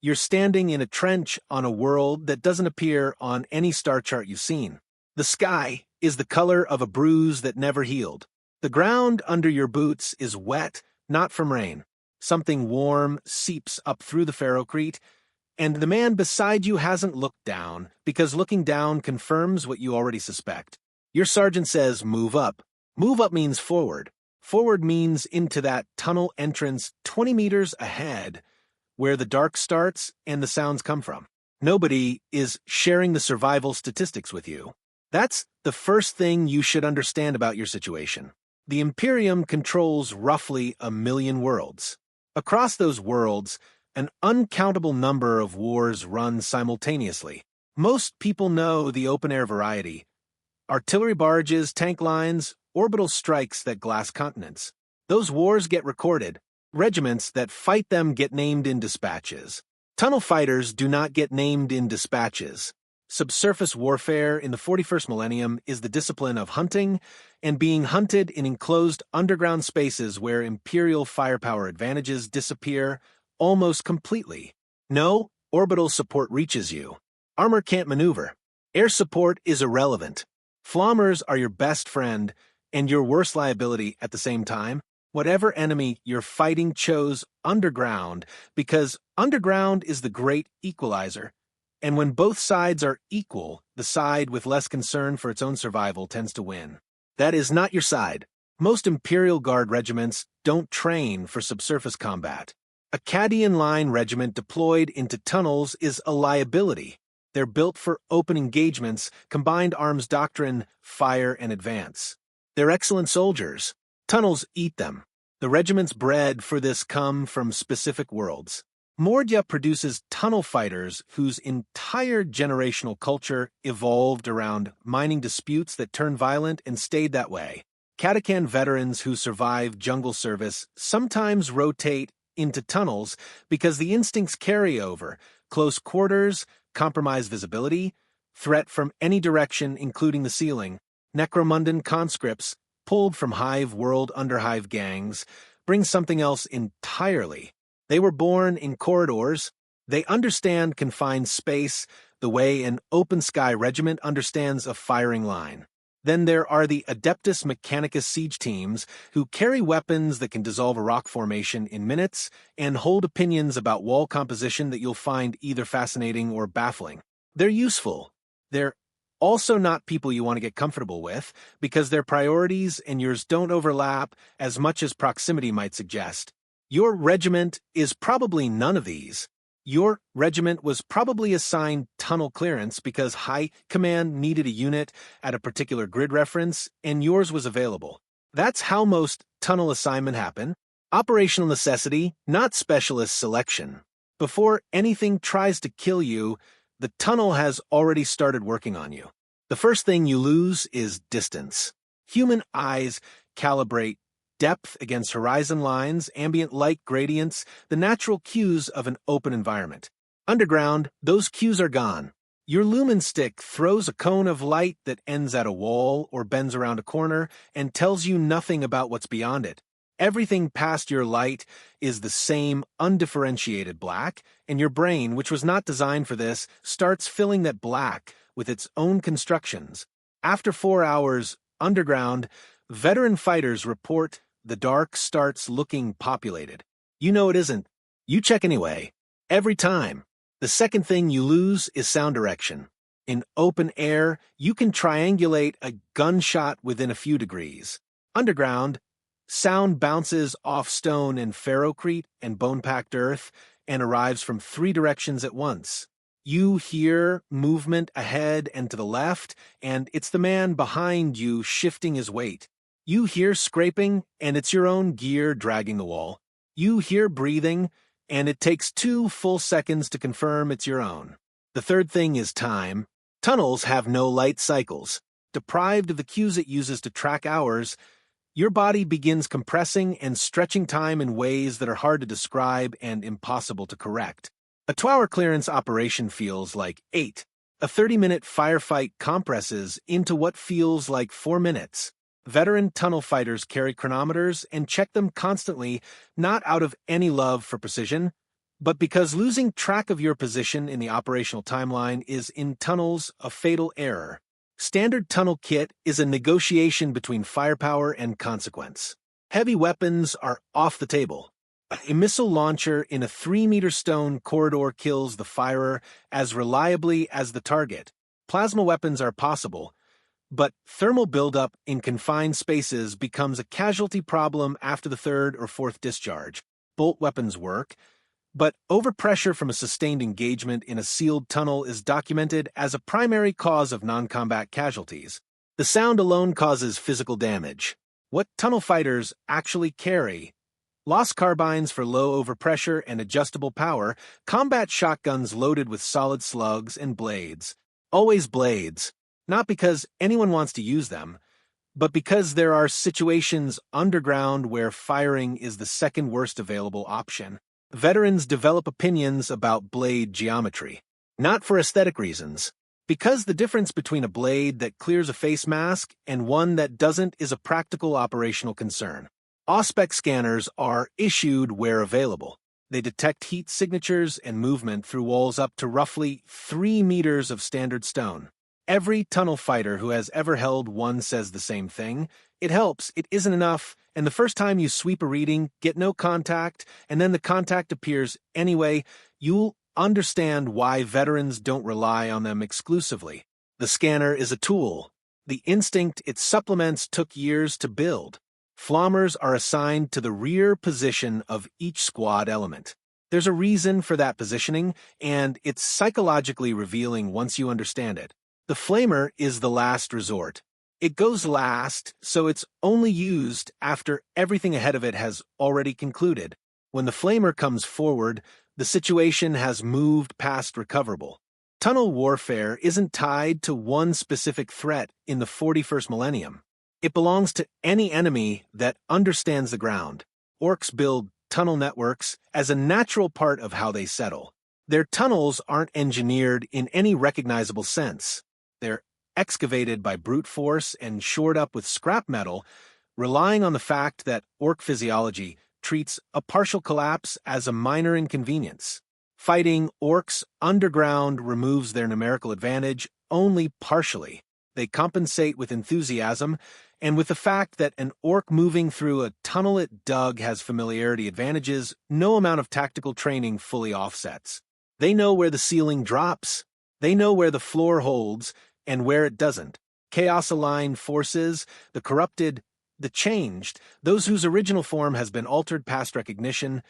You're standing in a trench on a world that doesn't appear on any star chart you've seen. The sky is the color of a bruise that never healed. The ground under your boots is wet, not from rain. Something warm seeps up through the ferrocrete, and the man beside you hasn't looked down, because looking down confirms what you already suspect. Your sergeant says, "Move up." Move up means forward. Forward means into that tunnel entrance 20 meters ahead, where the dark starts and the sounds come from. Nobody is sharing the survival statistics with you. That's the first thing you should understand about your situation. The Imperium controls roughly 1,000,000 worlds. Across those worlds, an uncountable number of wars run simultaneously. Most people know the open-air variety: artillery barges, tank lines, orbital strikes that glass continents. Those wars get recorded. Regiments that fight them get named in dispatches. Tunnel fighters do not get named in dispatches. Subsurface warfare in the 41st millennium is the discipline of hunting and being hunted in enclosed underground spaces where Imperial firepower advantages disappear almost completely. No orbital support reaches you. Armor can't maneuver. Air support is irrelevant. Flommers are your best friend and your worst liability at the same time. Whatever enemy you're fighting chose underground because underground is the great equalizer. And when both sides are equal, the side with less concern for its own survival tends to win. That is not your side. Most Imperial Guard regiments don't train for subsurface combat. A Cadian Line regiment deployed into tunnels is a liability. They're built for open engagements, combined arms doctrine, fire and advance. They're excellent soldiers. Tunnels eat them. The regiments bred for this come from specific worlds. Mordya produces tunnel fighters whose entire generational culture evolved around mining disputes that turned violent and stayed that way. Katakan veterans who survive jungle service sometimes rotate into tunnels because the instincts carry over: close quarters, compromised visibility, threat from any direction including the ceiling. Necromundan conscripts, pulled from Hive World Underhive gangs, bring something else entirely. They were born in corridors. They understand confined space the way an open-sky regiment understands a firing line. Then there are the Adeptus Mechanicus siege teams who carry weapons that can dissolve a rock formation in minutes and hold opinions about wall composition that you'll find either fascinating or baffling. They're useful. They're also not people you want to get comfortable with because their priorities and yours don't overlap as much as proximity might suggest. Your regiment is probably none of these. Your regiment was probably assigned tunnel clearance because High Command needed a unit at a particular grid reference, and yours was available. That's how most tunnel assignment happen. Operational necessity, not specialist selection. Before anything tries to kill you, the tunnel has already started working on you. The first thing you lose is distance. Human eyes calibrate depth against horizon lines, ambient light gradients, the natural cues of an open environment. Underground, those cues are gone. Your lumen stick throws a cone of light that ends at a wall or bends around a corner and tells you nothing about what's beyond it. Everything past your light is the same undifferentiated black, and your brain, which was not designed for this, starts filling that black with its own constructions. After 4 hours underground, veteran fighters report the dark starts looking populated. You know it isn't. You check anyway. Every time. The second thing you lose is sound direction. In open air, you can triangulate a gunshot within a few degrees. Underground, sound bounces off stone and ferrocrete and bone-packed earth and arrives from 3 directions at once. You hear movement ahead and to the left, and it's the man behind you shifting his weight. You hear scraping, and it's your own gear dragging the wall. You hear breathing, and it takes 2 full seconds to confirm it's your own. The third thing is time. Tunnels have no light cycles. Deprived of the cues it uses to track hours, your body begins compressing and stretching time in ways that are hard to describe and impossible to correct. A 2-hour clearance operation feels like 8. A 30-minute firefight compresses into what feels like 4 minutes. Veteran tunnel fighters carry chronometers and check them constantly, not out of any love for precision, but because losing track of your position in the operational timeline is in tunnels a fatal error. Standard tunnel kit is a negotiation between firepower and consequence. Heavy weapons are off the table. A missile launcher in a 3-meter stone corridor kills the firer as reliably as the target. Plasma weapons are possible, but thermal buildup in confined spaces becomes a casualty problem after the 3rd or 4th discharge. Bolt weapons work, but overpressure from a sustained engagement in a sealed tunnel is documented as a primary cause of non-combat casualties. The sound alone causes physical damage. What tunnel fighters actually carry? Lost carbines for low overpressure and adjustable power, combat shotguns loaded with solid slugs and blades. Always blades. Not because anyone wants to use them, but because there are situations underground where firing is the second worst available option. Veterans develop opinions about blade geometry. Not for aesthetic reasons. Because the difference between a blade that clears a face mask and one that doesn't is a practical operational concern. Auspex scanners are issued where available. They detect heat signatures and movement through walls up to roughly 3 meters of standard stone. Every tunnel fighter who has ever held one says the same thing. It helps, it isn't enough, and the first time you sweep a reading, get no contact, and then the contact appears anyway, you'll understand why veterans don't rely on them exclusively. The scanner is a tool. The instinct it supplements took years to build. Flommers are assigned to the rear position of each squad element. There's a reason for that positioning, and it's psychologically revealing once you understand it. The flamer is the last resort. It goes last, so it's only used after everything ahead of it has already concluded. When the flamer comes forward, the situation has moved past recoverable. Tunnel warfare isn't tied to one specific threat in the 41st millennium. It belongs to any enemy that understands the ground. Orcs build tunnel networks as a natural part of how they settle. Their tunnels aren't engineered in any recognizable sense. They're excavated by brute force and shored up with scrap metal, relying on the fact that orc physiology treats a partial collapse as a minor inconvenience. Fighting orcs underground removes their numerical advantage only partially. They compensate with enthusiasm and with the fact that an orc moving through a tunnel it dug has familiarity advantages no amount of tactical training fully offsets. They know where the ceiling drops. They know where the floor holds and where it doesn't. Chaos-aligned forces, the corrupted, the changed, those whose original form has been altered past recognition,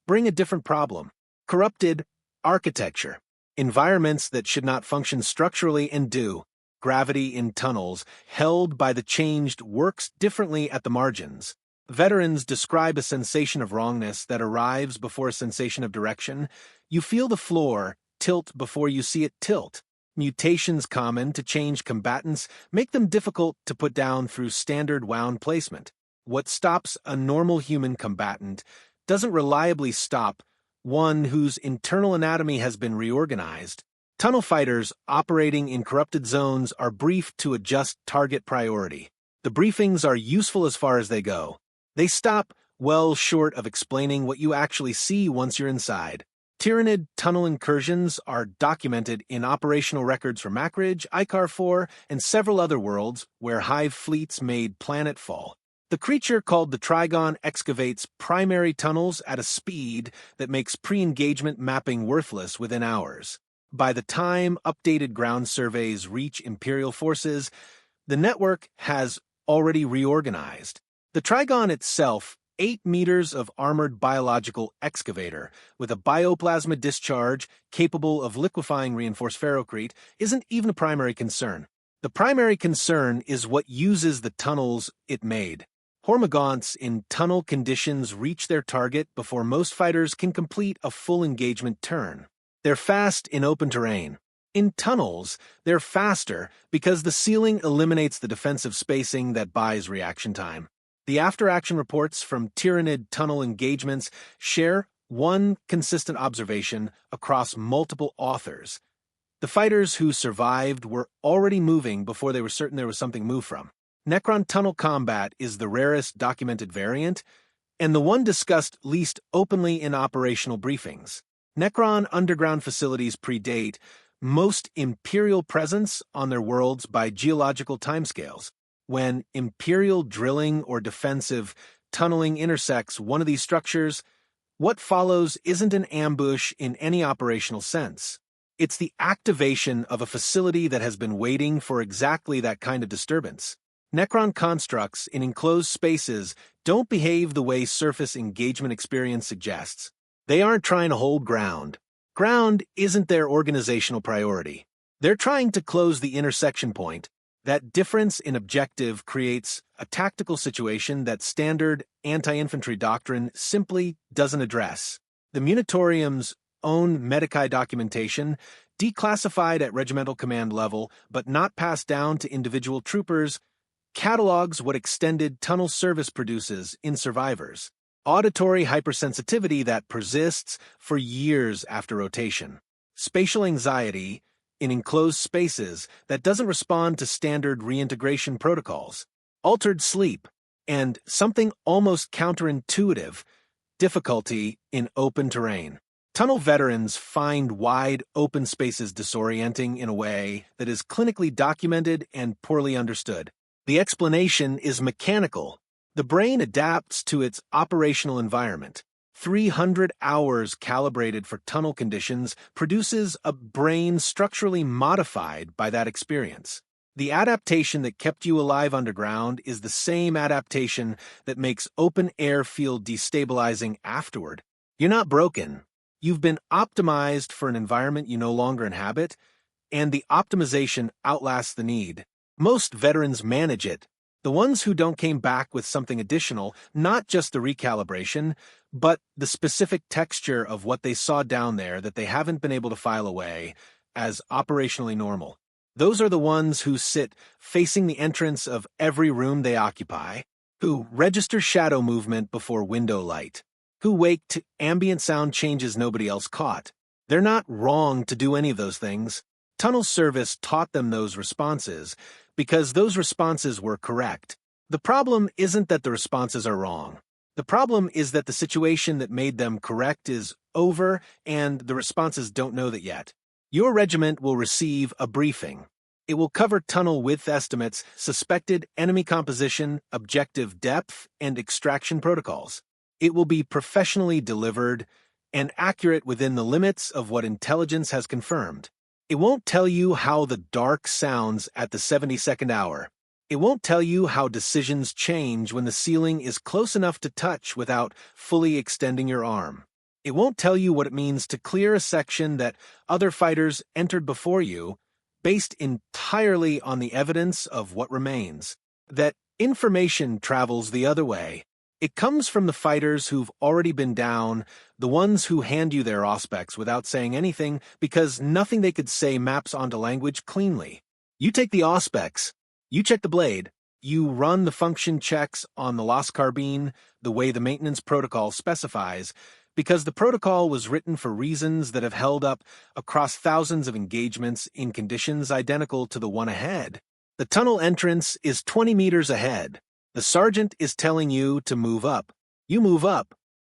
bring a different problem. Corrupted architecture. Environments that should not function structurally and do. Gravity in tunnels, held by the changed, works differently at the margins. Veterans describe a sensation of wrongness that arrives before a sensation of direction. You feel the floor tilt before you see it tilt. Mutations common to changed combatants make them difficult to put down through standard wound placement. What stops a normal human combatant doesn't reliably stop one whose internal anatomy has been reorganized. Tunnel fighters operating in corrupted zones are briefed to adjust target priority. The briefings are useful as far as they go. They stop well short of explaining what you actually see once you're inside. Tyrannid tunnel incursions are documented in operational records for Macridge, Icar 4, and several other worlds where hive fleets made planetfall. The creature called the Trigon excavates primary tunnels at a speed that makes pre-engagement mapping worthless within hours. By the time updated ground surveys reach Imperial forces, the network has already reorganized. The Trigon itself, 8 meters of armored biological excavator with a bioplasma discharge capable of liquefying reinforced ferrocrete, isn't even a primary concern. The primary concern is what uses the tunnels it made. Hormagaunts in tunnel conditions reach their target before most fighters can complete a full engagement turn. They're fast in open terrain. In tunnels, they're faster because the ceiling eliminates the defensive spacing that buys reaction time. The after-action reports from Tyrannid tunnel engagements share one consistent observation across multiple authors. The fighters who survived were already moving before they were certain there was something to move from. Necron tunnel combat is the rarest documented variant, and the one discussed least openly in operational briefings. Necron underground facilities predate most Imperial presence on their worlds by geological timescales. When Imperial drilling or defensive tunneling intersects one of these structures, what follows isn't an ambush in any operational sense. It's the activation of a facility that has been waiting for exactly that kind of disturbance. Necron constructs in enclosed spaces don't behave the way surface engagement experience suggests. They aren't trying to hold ground. Ground isn't their organizational priority. They're trying to close the intersection point. That difference in objective creates a tactical situation that standard anti-infantry doctrine simply doesn't address. The Munitorium's own Medicae documentation, declassified at regimental command level but not passed down to individual troopers, catalogs what extended tunnel service produces in survivors. Auditory hypersensitivity that persists for years after rotation. Spatial anxiety in enclosed spaces that doesn't respond to standard reintegration protocols. Altered sleep, and something almost counterintuitive, difficulty in open terrain. Tunnel veterans find wide open spaces disorienting in a way that is clinically documented and poorly understood. The explanation is mechanical. The brain adapts to its operational environment. 300 hours calibrated for tunnel conditions produces a brain structurally modified by that experience. The adaptation that kept you alive underground is the same adaptation that makes open air feel destabilizing afterward. You're not broken. You've been optimized for an environment you no longer inhabit, and the optimization outlasts the need. Most veterans manage it. The ones who don't came back with something additional, not just the recalibration, but the specific texture of what they saw down there that they haven't been able to file away as operationally normal. Those are the ones who sit facing the entrance of every room they occupy, who register shadow movement before window light, who wake to ambient sound changes nobody else caught. They're not wrong to do any of those things. Tunnel service taught them those responses because those responses were correct. The problem isn't that the responses are wrong. The problem is that the situation that made them correct is over and the responses don't know that yet. Your regiment will receive a briefing. It will cover tunnel width estimates, suspected enemy composition, objective depth, and extraction protocols. It will be professionally delivered and accurate within the limits of what intelligence has confirmed. It won't tell you how the dark sounds at the 72nd hour. It won't tell you how decisions change when the ceiling is close enough to touch without fully extending your arm. It won't tell you what it means to clear a section that other fighters entered before you, based entirely on the evidence of what remains. That information travels the other way. It comes from the fighters who've already been down, the ones who hand you their auspecs without saying anything because nothing they could say maps onto language cleanly. You take the auspecs, you check the blade, you run the function checks on the lost carbine the way the maintenance protocol specifies, because the protocol was written for reasons that have held up across thousands of engagements in conditions identical to the one ahead. The tunnel entrance is 20 meters ahead. The sergeant is telling you to move up. You move up.